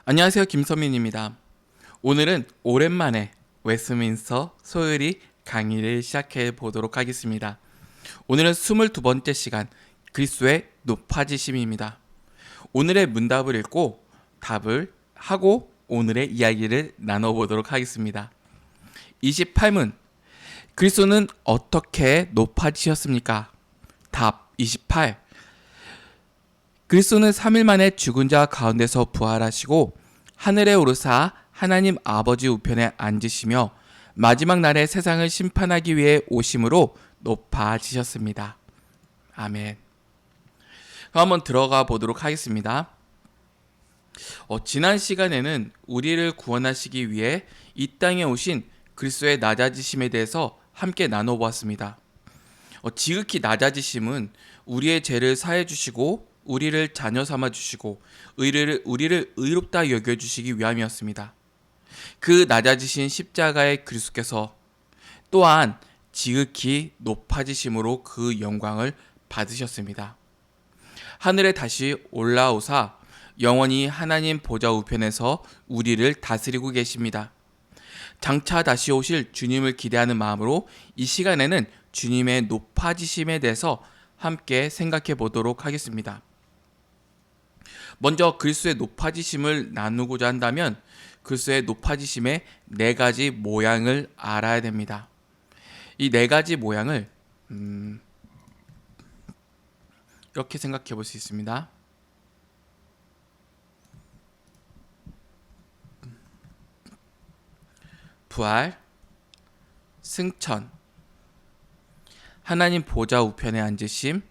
안녕하세요. 김선민입니다. 오늘은 오랜만에 웨스트민스터 소요리 강의를 시작해 보도록 하겠습니다. 오늘은 22번째 시간 그리스도의 높아지심입니다. 오늘의 문답을 읽고 답을 하고 오늘의 이야기를 나눠보도록 하겠습니다. 28문 그리스도는 어떻게 높아지셨습니까? 답 28 그리스도는 3일 만에 죽은 자 가운데서 부활하시고 하늘에 오르사 하나님 아버지 우편에 앉으시며 마지막 날에 세상을 심판하기 위해 오심으로 높아지셨습니다. 아멘. 한번 들어가 보도록 하겠습니다. 지난 시간에는 우리를 구원하시기 위해 이 땅에 오신 그리스도의 낮아지심에 대해서 함께 나눠보았습니다. 지극히 낮아지심은 우리의 죄를 사해 주시고 우리를 자녀 삼아 주시고 우리를 의롭다 여겨 주시기 위함이었습니다. 그 낮아지신 십자가의 그리스도께서 또한 지극히 높아지심으로 그 영광을 받으셨습니다. 하늘에 다시 올라오사 영원히 하나님 보좌 우편에서 우리를 다스리고 계십니다. 장차 다시 오실 주님을 기대하는 마음으로 이 시간에는 주님의 높아지심에 대해서 함께 생각해 보도록 하겠습니다. 먼저 그리스도의 높아지심을 나누고자 한다면 그리스도의 높아지심의 네 가지 모양을 알아야 됩니다. 이 네 가지 모양을 이렇게 생각해 볼 수 있습니다. 부활, 승천, 하나님 보좌 우편에 앉으심,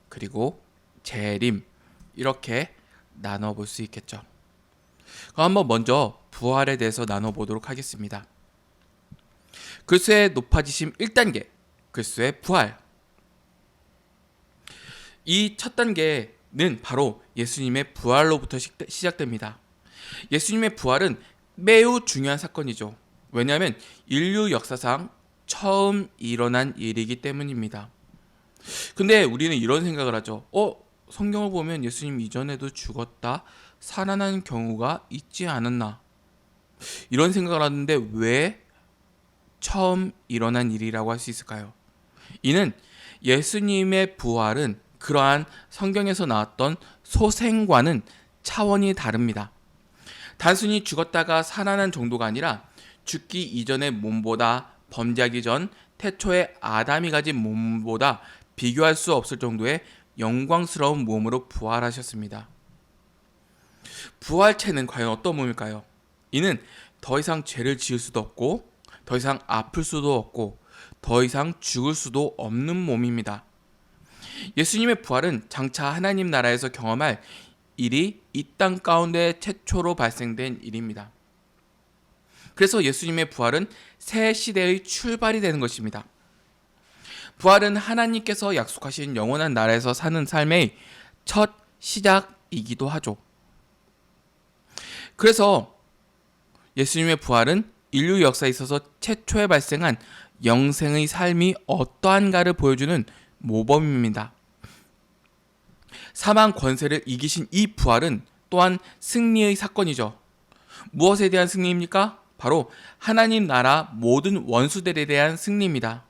그리고 재림, 이렇게 나눠볼 수 있겠죠. 그럼 한번 먼저 부활에 대해서 나눠보도록 하겠습니다. 그리스도의 높아지심 1단계, 그리스도의 부활. 이 첫 단계는 바로 예수님의 부활로부터 시작됩니다. 예수님의 부활은 매우 중요한 사건이죠. 왜냐하면 인류 역사상 처음 일어난 일이기 때문입니다. 근데 우리는 이런 생각을 하죠. 성경을 보면 예수님 이전에도 죽었다 살아난 경우가 있지 않았나, 이런 생각을 하는데 왜 처음 일어난 일이라고 할 수 있을까요? 이는 예수님의 부활은 그러한 성경에서 나왔던 소생과는 차원이 다릅니다. 단순히 죽었다가 살아난 정도가 아니라 죽기 이전의 몸보다 범죄하기 전 태초의 아담이 가진 몸보다 비교할 수 없을 정도의 영광스러운 몸으로 부활하셨습니다. 부활체는 과연 어떤 몸일까요? 이는 더 이상 죄를 지을 수도 없고 더 이상 아플 수도 없고 더 이상 죽을 수도 없는 몸입니다. 예수님의 부활은 장차 하나님 나라에서 경험할 일이 이 땅 가운데 최초로 발생된 일입니다. 그래서 예수님의 부활은 새 시대의 출발이 되는 것입니다. 부활은 하나님께서 약속하신 영원한 나라에서 사는 삶의 첫 시작이기도 하죠. 그래서 예수님의 부활은 인류 역사에 있어서 최초에 발생한 영생의 삶이 어떠한가를 보여주는 모범입니다. 사망 권세를 이기신 이 부활은 또한 승리의 사건이죠. 무엇에 대한 승리입니까? 바로 하나님 나라 모든 원수들에 대한 승리입니다.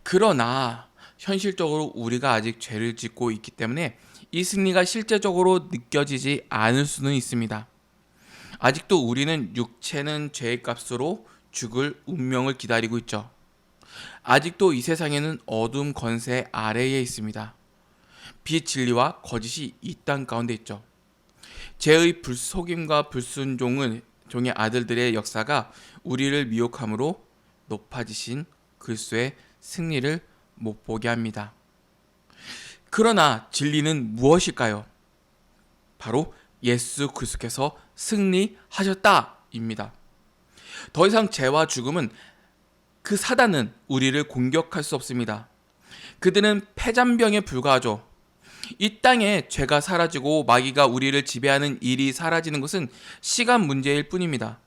그러나 현실적으로 우리가 아직 죄를 짓고 있기 때문에 이 승리가 실제적으로 느껴지지 않을 수는 있습니다. 아직도 우리는 육체는 죄의 값으로 죽을 운명을 기다리고 있죠. 아직도 이 세상에는 어둠 권세 아래에 있습니다. 비진리와 거짓이 이 땅 가운데 있죠. 죄의 불속임과 불순종의 아들들의 역사가 우리를 미혹함으로 높아지신 그리스도의 승리를 못 보게 합니다. 그러나 진리는 무엇일까요? 바로 예수 그리스도께서 승리하셨다입니다. 더 이상 죄와 죽음은, 그 사단은 우리를 공격할 수 없습니다. 그들은 패잔병에 불과하죠. 이 땅에 죄가 사라지고 마귀가 우리를 지배하는 일이 사라지는 것은 시간 문제일 뿐입니다.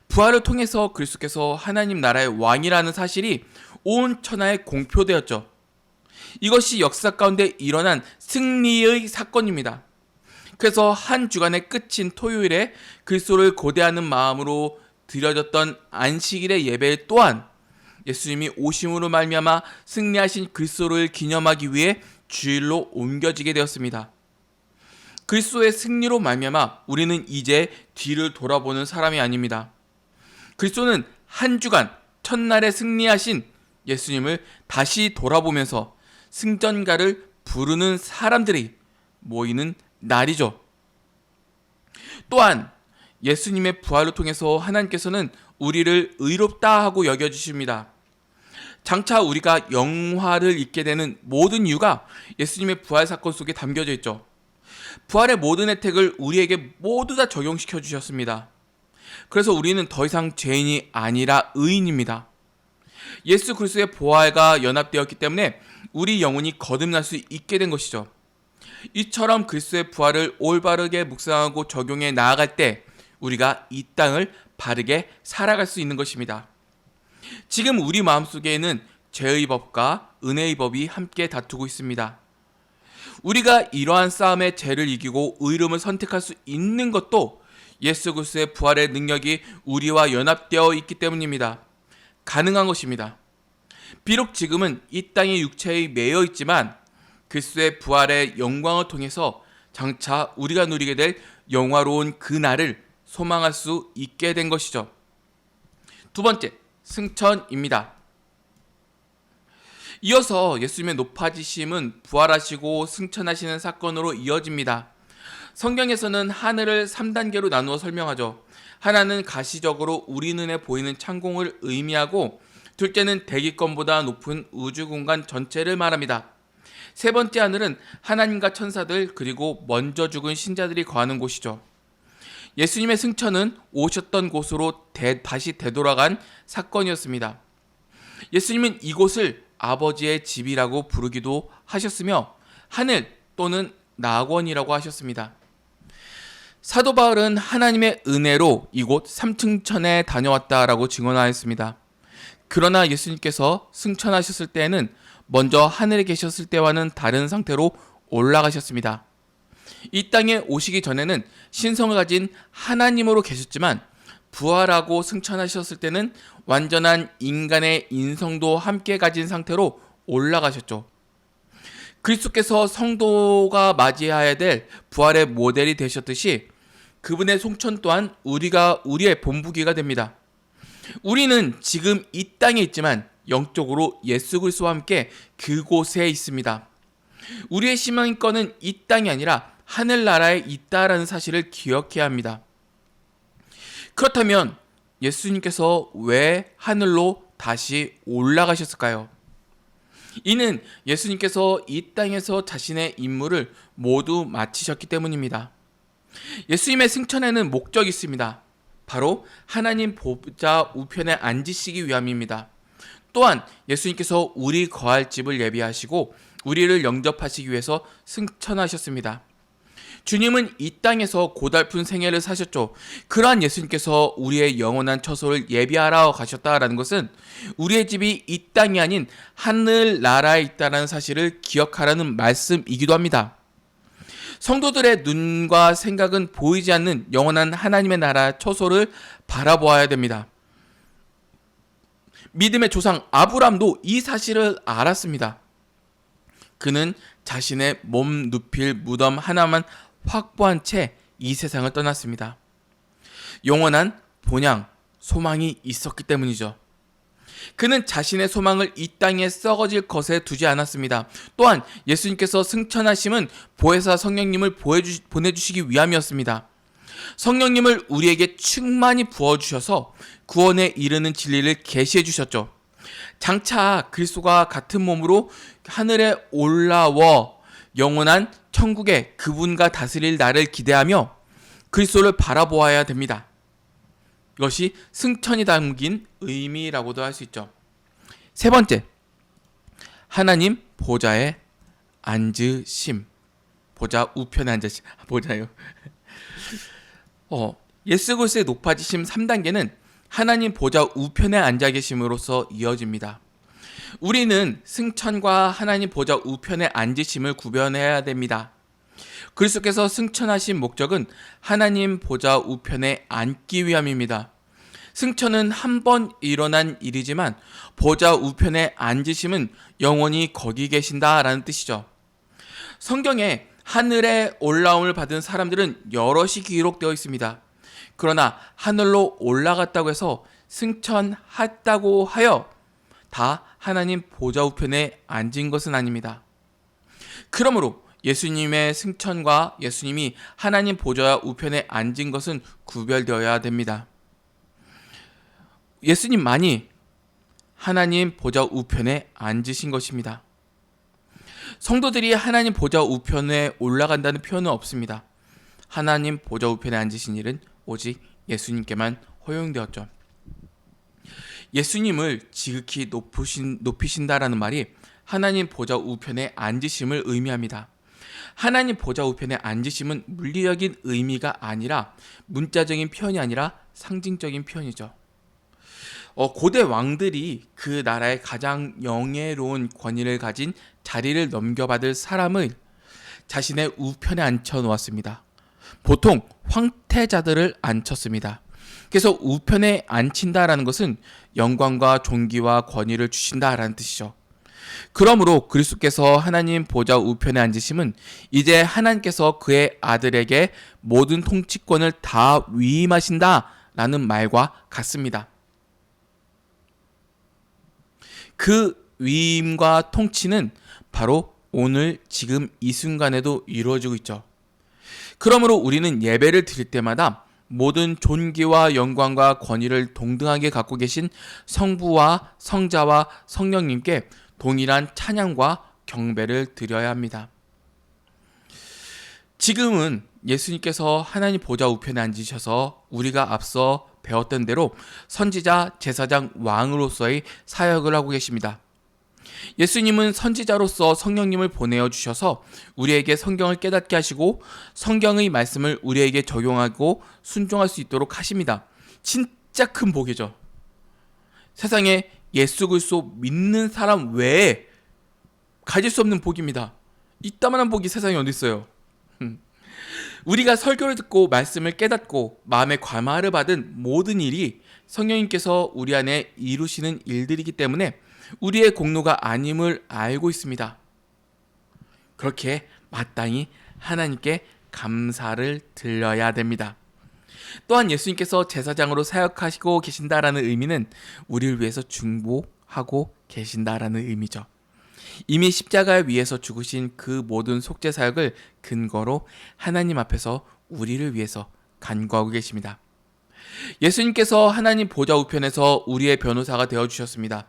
부활을 통해서 그리스도께서 하나님 나라의 왕이라는 사실이 온 천하에 공표되었죠. 이것이 역사 가운데 일어난 승리의 사건입니다. 그래서 한 주간의 끝인 토요일에 그리스도를 고대하는 마음으로 드려졌던 안식일의 예배 또한 예수님이 오심으로 말미암아 승리하신 그리스도를 기념하기 위해 주일로 옮겨지게 되었습니다. 그리스도의 승리로 말미암아 우리는 이제 뒤를 돌아보는 사람이 아닙니다. 그리스도는 한 주간 첫날에 승리하신 예수님을 다시 돌아보면서 승전가를 부르는 사람들이 모이는 날이죠. 또한 예수님의 부활을 통해서 하나님께서는 우리를 의롭다 하고 여겨주십니다. 장차 우리가 영화를 입게 되는 모든 이유가 예수님의 부활 사건 속에 담겨져 있죠. 부활의 모든 혜택을 우리에게 모두 다 적용시켜 주셨습니다. 그래서 우리는 더 이상 죄인이 아니라 의인입니다. 예수 그리스도의 부활과 연합되었기 때문에 우리 영혼이 거듭날 수 있게 된 것이죠. 이처럼 그리스도의 부활을 올바르게 묵상하고 적용해 나아갈 때 우리가 이 땅을 바르게 살아갈 수 있는 것입니다. 지금 우리 마음속에는 죄의 법과 은혜의 법이 함께 다투고 있습니다. 우리가 이러한 싸움의 죄를 이기고 의로움을 선택할 수 있는 것도 예수 그리스도의 부활의 능력이 우리와 연합되어 있기 때문입니다. 가능한 것입니다. 비록 지금은 이 땅의 육체에 매여 있지만 그리스도의 부활의 영광을 통해서 장차 우리가 누리게 될 영화로운 그 날을 소망할 수 있게 된 것이죠. 두 번째, 승천입니다. 이어서 예수님의 높아지심은 부활하시고 승천하시는 사건으로 이어집니다. 성경에서는 하늘을 3단계로 나누어 설명하죠. 하나는 가시적으로 우리 눈에 보이는 창공을 의미하고, 둘째는 대기권보다 높은 우주 공간 전체를 말합니다. 세 번째 하늘은 하나님과 천사들 그리고 먼저 죽은 신자들이 거하는 곳이죠. 예수님의 승천은 오셨던 곳으로 다시 되돌아간 사건이었습니다. 예수님은 이곳을 아버지의 집이라고 부르기도 하셨으며 하늘 또는 낙원이라고 하셨습니다. 사도 바울은 하나님의 은혜로 이곳 삼층천에 다녀왔다라고 증언하였습니다. 그러나 예수님께서 승천하셨을 때에는 먼저 하늘에 계셨을 때와는 다른 상태로 올라가셨습니다. 이 땅에 오시기 전에는 신성을 가진 하나님으로 계셨지만 부활하고 승천하셨을 때는 완전한 인간의 인성도 함께 가진 상태로 올라가셨죠. 그리스도께서 성도가 맞이해야 될 부활의 모델이 되셨듯이 그분의 승천 또한 우리의 본보기가 됩니다. 우리는 지금 이 땅에 있지만 영적으로 예수 그리스도와 함께 그곳에 있습니다. 우리의 희망권은 이 땅이 아니라 하늘나라에 있다라는 사실을 기억해야 합니다. 그렇다면 예수님께서 왜 하늘로 다시 올라가셨을까요? 이는 예수님께서 이 땅에서 자신의 임무를 모두 마치셨기 때문입니다. 예수님의 승천에는 목적이 있습니다. 바로 하나님 보좌 우편에 앉으시기 위함입니다. 또한 예수님께서 우리 거할 집을 예비하시고 우리를 영접하시기 위해서 승천하셨습니다. 주님은 이 땅에서 고달픈 생애를 사셨죠. 그러한 예수님께서 우리의 영원한 처소를 예비하러 가셨다라는 것은 우리의 집이 이 땅이 아닌 하늘나라에 있다는 사실을 기억하라는 말씀이기도 합니다. 성도들의 눈과 생각은 보이지 않는 영원한 하나님의 나라 처소를 바라보아야 됩니다. 믿음의 조상 아브람도 이 사실을 알았습니다. 그는 자신의 몸 눕힐 무덤 하나만 확보한 채 이 세상을 떠났습니다. 영원한 본향, 소망이 있었기 때문이죠. 그는 자신의 소망을 이 땅에 썩어질 것에 두지 않았습니다. 또한 예수님께서 승천하심은 보혜사 성령님을 보내주시기 위함이었습니다. 성령님을 우리에게 충만히 부어주셔서 구원에 이르는 진리를 계시해 주셨죠. 장차 그리스도가 같은 몸으로 하늘에 올라와 영원한 천국에 그분과 다스릴 날을 기대하며 그리스도를 바라보아야 됩니다. 이것이 승천이 담긴 의미라고도 할 수 있죠. 세 번째, 하나님 보좌에 앉으심. 보좌 우편에 앉으심. 보좌요. 예수 그리스도의 높아지심 3단계는 하나님 보좌 우편에 앉아 계심으로써 이어집니다. 우리는 승천과 하나님 보좌 우편에 앉으심을 구별해야 됩니다. 그리스도께서 승천하신 목적은 하나님 보좌 우편에 앉기 위함입니다. 승천은 한 번 일어난 일이지만 보좌 우편에 앉으심은 영원히 거기 계신다라는 뜻이죠. 성경에 하늘에 올라옴을 받은 사람들은 여럿이 기록되어 있습니다. 그러나 하늘로 올라갔다고 해서 승천했다고 하여 다 하나님 보좌 우편에 앉은 것은 아닙니다. 그러므로 예수님의 승천과 예수님이 하나님 보좌 우편에 앉은 것은 구별되어야 됩니다. 예수님만이 하나님 보좌 우편에 앉으신 것입니다. 성도들이 하나님 보좌 우편에 올라간다는 표현은 없습니다. 하나님 보좌 우편에 앉으신 일은 오직 예수님께만 허용되었죠. 예수님을 지극히 높이신다라는 말이 하나님 보좌 우편에 앉으심을 의미합니다. 하나님 보좌 우편에 앉으심은 물리적인 의미가 아니라 문자적인 표현이 아니라 상징적인 표현이죠. 고대 왕들이 그 나라의 가장 영예로운 권위를 가진 자리를 넘겨받을 사람을 자신의 우편에 앉혀 놓았습니다. 보통 황태자들을 앉혔습니다. 그래서 우편에 앉힌다라는 것은 영광과 존귀와 권위를 주신다라는 뜻이죠. 그러므로 그리스도께서 하나님 보좌 우편에 앉으심은 이제 하나님께서 그의 아들에게 모든 통치권을 다 위임하신다라는 말과 같습니다. 그 위임과 통치는 바로 오늘 지금 이 순간에도 이루어지고 있죠. 그러므로 우리는 예배를 드릴 때마다 모든 존귀와 영광과 권위를 동등하게 갖고 계신 성부와 성자와 성령님께 동일한 찬양과 경배를 드려야 합니다. 지금은 예수님께서 하나님 보좌 우편에 앉으셔서 우리가 앞서 배웠던 대로 선지자, 제사장, 왕으로서의 사역을 하고 계십니다. 예수님은 선지자로서 성령님을 보내어 주셔서 우리에게 성경을 깨닫게 하시고 성경의 말씀을 우리에게 적용하고 순종할 수 있도록 하십니다. 진짜 큰 복이죠. 세상에 예수 그리스도 믿는 사람 외에 가질 수 없는 복입니다. 이따만한 복이 세상에 어디 있어요? 우리가 설교를 듣고 말씀을 깨닫고 마음의 감화를 받은 모든 일이 성령님께서 우리 안에 이루시는 일들이기 때문에 우리의 공로가 아님을 알고 있습니다. 그렇게 마땅히 하나님께 감사를 드려야 됩니다. 또한 예수님께서 제사장으로 사역하시고 계신다라는 의미는 우리를 위해서 중보하고 계신다라는 의미죠. 이미 십자가 위에서 죽으신 그 모든 속죄 사역을 근거로 하나님 앞에서 우리를 위해서 간구하고 계십니다. 예수님께서 하나님 보좌 우편에서 우리의 변호사가 되어주셨습니다.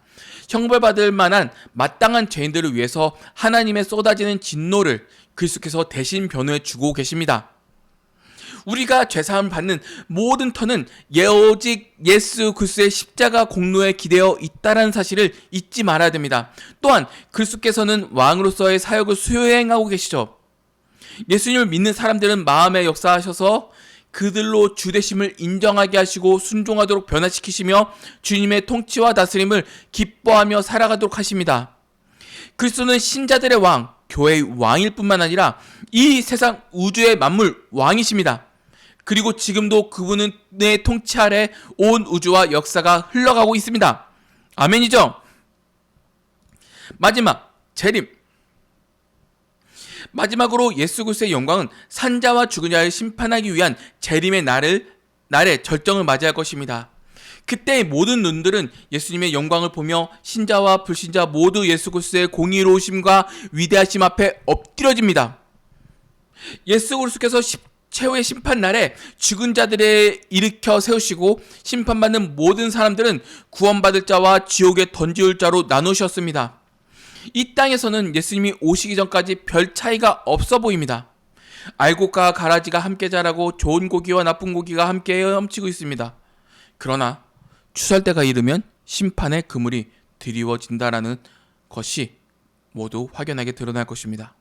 형벌받을 만한 마땅한 죄인들을 위해서 하나님의 쏟아지는 진노를 그리스도께서 대신 변호해 주고 계십니다. 우리가 죄사함을 받는 모든 터는 오직 예수 그리스도의 십자가 공로에 기대어 있다는 사실을 잊지 말아야 됩니다. 또한 그리스도께서는 왕으로서의 사역을 수행하고 계시죠. 예수님을 믿는 사람들은 마음에 역사하셔서 그들로 주되심을 인정하게 하시고 순종하도록 변화시키시며 주님의 통치와 다스림을 기뻐하며 살아가도록 하십니다. 그리스도는 신자들의 왕, 교회의 왕일 뿐만 아니라 이 세상 우주의 만물 왕이십니다. 그리고 지금도 그분의 통치 아래 온 우주와 역사가 흘러가고 있습니다. 아멘이죠? 마지막, 재림. 마지막으로 예수 그리스도의 영광은 산자와 죽은 자를 심판하기 위한 재림의 날의 절정을 맞이할 것입니다. 그때 모든 눈들은 예수님의 영광을 보며 신자와 불신자 모두 예수 그리스도의 공의로우심과 위대하심 앞에 엎드려집니다. 예수 그리스도께서 최후의 심판 날에 죽은 자들을 일으켜 세우시고 심판받는 모든 사람들은 구원받을 자와 지옥에 던지울 자로 나누셨습니다. 이 땅에서는 예수님이 오시기 전까지 별 차이가 없어 보입니다. 알곡과 가라지가 함께 자라고 좋은 고기와 나쁜 고기가 함께 헤엄치고 있습니다. 그러나 추수할 때가 이르면 심판의 그물이 드리워진다라는 것이 모두 확연하게 드러날 것입니다.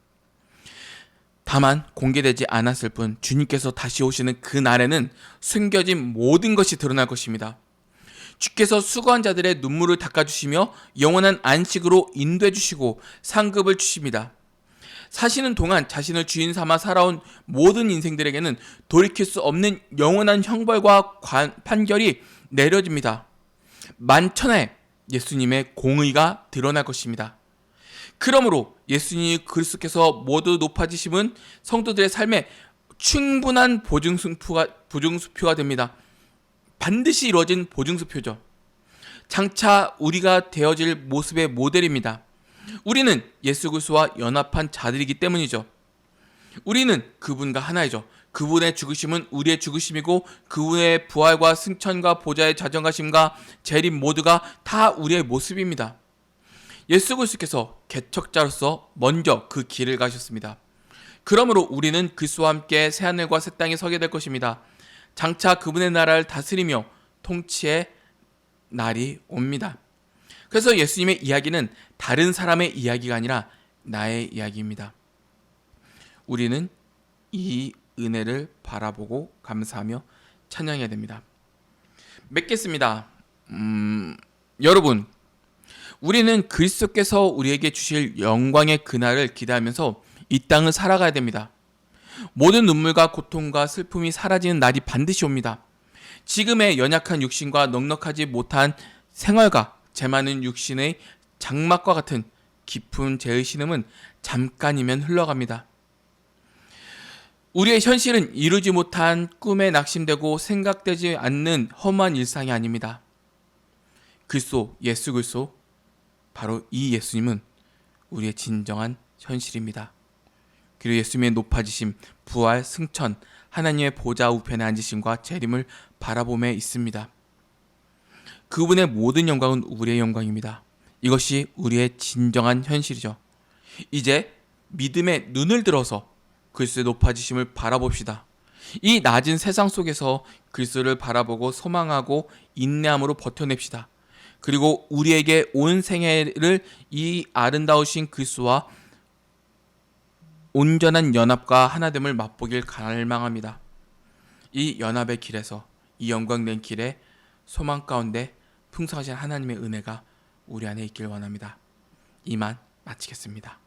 다만 공개되지 않았을 뿐 주님께서 다시 오시는 그 날에는 숨겨진 모든 것이 드러날 것입니다. 주께서 수고한 자들의 눈물을 닦아주시며 영원한 안식으로 인도해 주시고 상급을 주십니다. 사시는 동안 자신을 주인 삼아 살아온 모든 인생들에게는 돌이킬 수 없는 영원한 형벌과 판결이 내려집니다. 만천하에 예수님의 공의가 드러날 것입니다. 그러므로 예수님 그리스도께서 모두 높아지심은 성도들의 삶에 충분한 보증수표가 됩니다. 반드시 이루어진 보증수표죠. 장차 우리가 되어질 모습의 모델입니다. 우리는 예수 그리스도와 연합한 자들이기 때문이죠. 우리는 그분과 하나이죠. 그분의 죽으심은 우리의 죽으심이고 그분의 부활과 승천과 보좌의 자정하심과 재림 모두가 다 우리의 모습입니다. 예수 그리스도께서 개척자로서 먼저 그 길을 가셨습니다. 그러므로 우리는 그리스도와 함께 새하늘과 새 땅에 서게 될 것입니다. 장차 그분의 나라를 다스리며 통치의 날이 옵니다. 그래서 예수님의 이야기는 다른 사람의 이야기가 아니라 나의 이야기입니다. 우리는 이 은혜를 바라보고 감사하며 찬양해야 됩니다. 맺겠습니다. 여러분, 우리는 그리스도께서 우리에게 주실 영광의 그날을 기대하면서 이 땅을 살아가야 됩니다. 모든 눈물과 고통과 슬픔이 사라지는 날이 반드시 옵니다. 지금의 연약한 육신과 넉넉하지 못한 생활과 재 많은 육신의 장막과 같은 깊은 죄의 신음은 잠깐이면 흘러갑니다. 우리의 현실은 이루지 못한 꿈에 낙심되고 생각되지 않는 험한 일상이 아닙니다. 그리스도, 예수 그리스도, 바로 이 예수님은 우리의 진정한 현실입니다. 그리고 예수님의 높아지심, 부활, 승천, 하나님의 보좌 우편에 앉으심과 재림을 바라봄에 있습니다. 그분의 모든 영광은 우리의 영광입니다. 이것이 우리의 진정한 현실이죠. 이제 믿음의 눈을 들어서 그리스도의 높아지심을 바라봅시다. 이 낮은 세상 속에서 그리스도를 바라보고 소망하고 인내함으로 버텨냅시다. 그리고 우리에게 온 생애를 이 아름다우신 그리스도와 온전한 연합과 하나됨을 맛보길 갈망합니다. 이 연합의 길에서, 이 영광된 길에 소망 가운데 풍성하신 하나님의 은혜가 우리 안에 있길 원합니다. 이만 마치겠습니다.